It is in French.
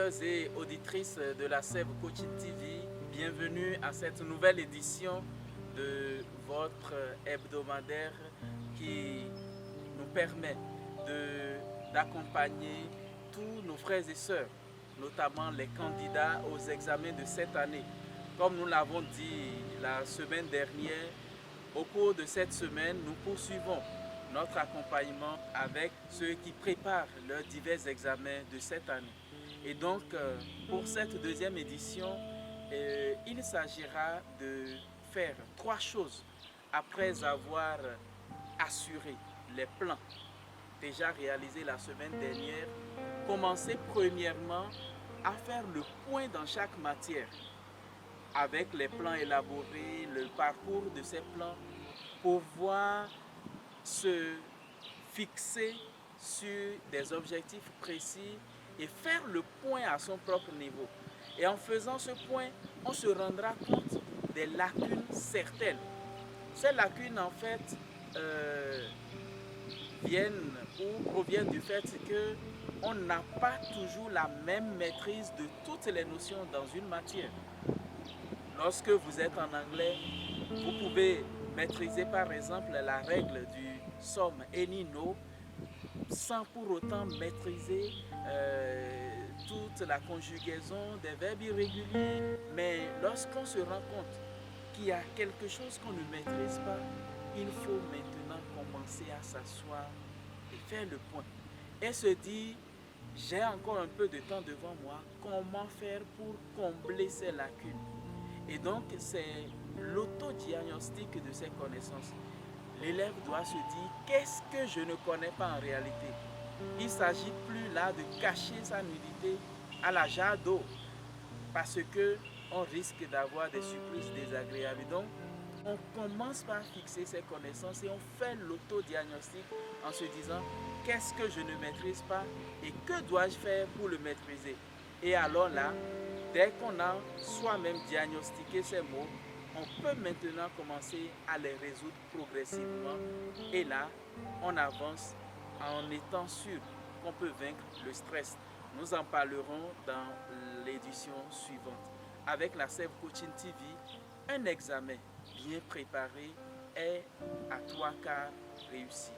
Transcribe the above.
auditeurs et auditrices de la Sève Coaching TV, bienvenue à cette nouvelle édition de votre hebdomadaire qui nous permet d'accompagner tous nos frères et sœurs, notamment les candidats aux examens de cette année. Comme nous l'avons dit la semaine dernière, au cours de cette semaine, nous poursuivons notre accompagnement avec ceux qui préparent leurs divers examens de cette année. Et donc, pour cette deuxième édition, il s'agira de faire trois choses après avoir assuré les plans déjà réalisés la semaine dernière. Commencer premièrement à faire le point dans chaque matière avec les plans élaborés, le parcours de ces plans, pouvoir se fixer sur des objectifs précis et faire le point à son propre niveau. Et en faisant ce point, on se rendra compte des lacunes certaines. Ces lacunes, en fait, viennent ou proviennent du fait qu'on n'a pas toujours la même maîtrise de toutes les notions dans une matière. Lorsque vous êtes en anglais, vous pouvez maîtriser par exemple la règle du some, any, no, sans pour autant maîtriser toute la conjugaison des verbes irréguliers. Mais lorsqu'on se rend compte qu'il y a quelque chose qu'on ne maîtrise pas, il faut maintenant commencer à s'asseoir et faire le point. Et se dire, j'ai encore un peu de temps devant moi, comment faire pour combler ces lacunes? Et donc, c'est l'autodiagnostic de ces connaissances. L'élève doit se dire, qu'est-ce que je ne connais pas en réalité? Il ne s'agit plus là de cacher sa nudité à la jarre d'eau, parce qu'on risque d'avoir des surprises désagréables. Donc, on commence par fixer ses connaissances et on fait l'autodiagnostic en se disant, qu'est-ce que je ne maîtrise pas et que dois-je faire pour le maîtriser? Et alors là, dès qu'on a soi-même diagnostiqué ces mots, on peut maintenant commencer à les résoudre progressivement. Et là, on avance en étant sûr qu'on peut vaincre le stress. Nous en parlerons dans l'édition suivante. Avec la Sève Coaching TV, un examen bien préparé est à 3/4 réussi.